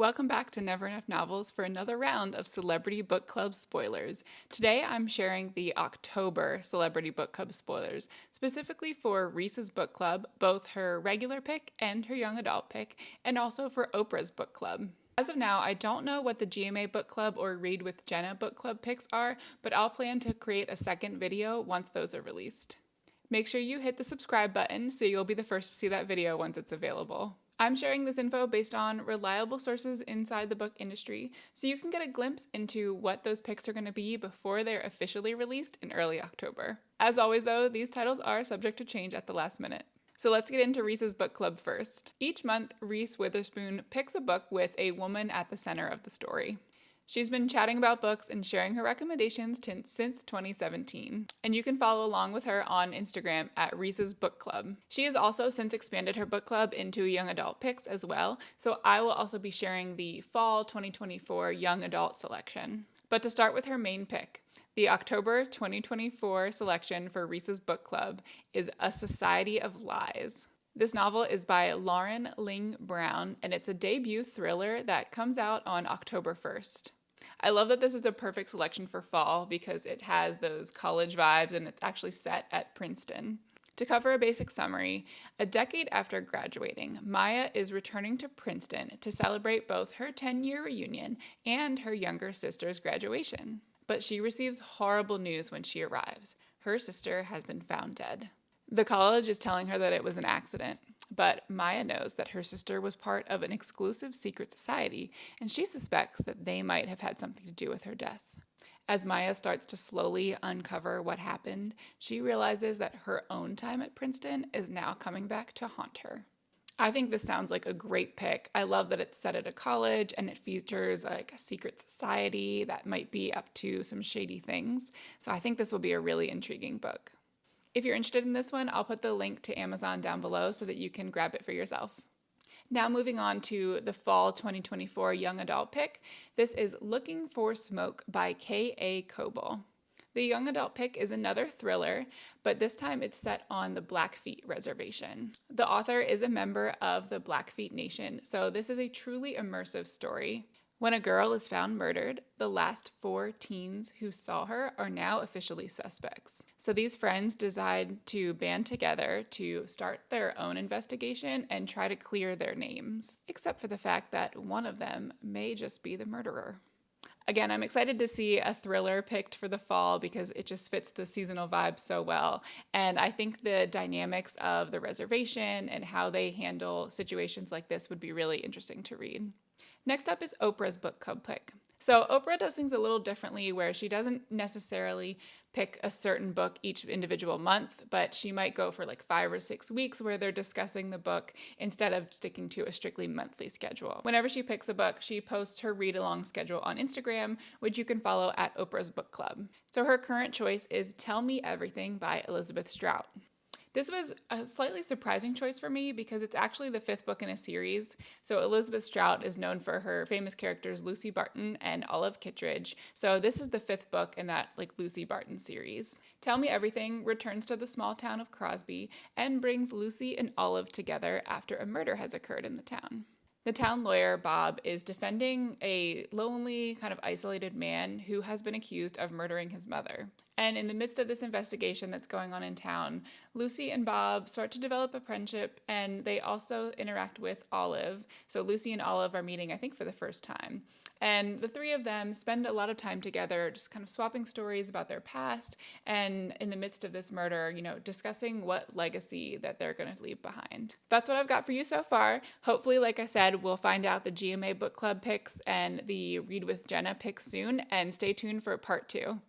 Welcome back to Never Enough Novels for another round of Celebrity Book Club spoilers. Today I'm sharing the October Celebrity Book Club spoilers, specifically for Reese's book club, both her regular pick and her young adult pick, and also for Oprah's book club. As of now, I don't know what the GMA book club or Read with Jenna book club picks are, but I'll plan to create a second video once those are released. Make sure you hit the subscribe button so you'll be the first to see that video once it's available. I'm sharing this info based on reliable sources inside the book industry, so you can get a glimpse into what those picks are going to be before they're officially released in early October. As always though, these titles are subject to change at the last minute. So let's get into Reese's book club first. Each month, Reese Witherspoon picks a book with a woman at the center of the story. She's been chatting about books and sharing her recommendations since 2017, and you can follow along with her on Instagram at Reese's Book Club. She has also since expanded her book club into young adult picks as well, so I will also be sharing the fall 2024 young adult selection. But to start with her main pick, the October 2024 selection for Reese's Book Club is A Society of Lies. This novel is by Lauren Ling Brown, and it's a debut thriller that comes out on October 1st. I love that this is a perfect selection for fall because it has those college vibes and it's actually set at Princeton. To cover a basic summary, a decade after graduating, Maya is returning to Princeton to celebrate both her 10-year reunion and her younger sister's graduation. But she receives horrible news when she arrives. Her sister has been found dead. The college is telling her that it was an accident, but Maya knows that her sister was part of an exclusive secret society, and she suspects that they might have had something to do with her death. As Maya starts to slowly uncover what happened, she realizes that her own time at Princeton is now coming back to haunt her. I think this sounds like a great pick. I love that it's set at a college and it features like a secret society that might be up to some shady things, so I think this will be a really intriguing book. If you're interested in this one, I'll put the link to Amazon down below so that you can grab it for yourself. Now moving on to the fall 2024 young adult pick, this is Looking for Smoke by K.A. Coble. The young adult pick is another thriller, but this time it's set on the Blackfeet Reservation. The author is a member of the Blackfeet Nation, so this is a truly immersive story. When a girl is found murdered, the last 4 teens who saw her are now officially suspects. So these friends decide to band together to start their own investigation and try to clear their names, except for the fact that one of them may just be the murderer. Again, I'm excited to see a thriller picked for the fall because it just fits the seasonal vibe so well. And I think the dynamics of the reservation and how they handle situations like this would be really interesting to read. Next up is Oprah's book club pick. So Oprah does things a little differently where she doesn't necessarily pick a certain book each individual month, but she might go for like 5 or 6 weeks where they're discussing the book instead of sticking to a strictly monthly schedule. Whenever she picks a book, she posts her read-along schedule on Instagram, which you can follow at Oprah's Book Club. So her current choice is Tell Me Everything by Elizabeth Strout. This was a slightly surprising choice for me because it's actually the 5th book in a series. So Elizabeth Strout is known for her famous characters Lucy Barton and Olive Kittredge. So this is the 5th book in that Lucy Barton series. Tell Me Everything returns to the small town of Crosby and brings Lucy and Olive together after a murder has occurred in the town. The town lawyer, Bob, is defending a lonely, kind of isolated man who has been accused of murdering his mother. And in the midst of this investigation that's going on in town, Lucy and Bob start to develop a friendship, and they also interact with Olive. So Lucy and Olive are meeting, I think, for the first time. And the 3 of them spend a lot of time together just kind of swapping stories about their past, and in the midst of this murder, discussing what legacy that they're going to leave behind. That's what I've got for you so far. Hopefully, like I said, we'll find out the GMA book club picks and the Read with Jenna picks soon, and stay tuned for part 2.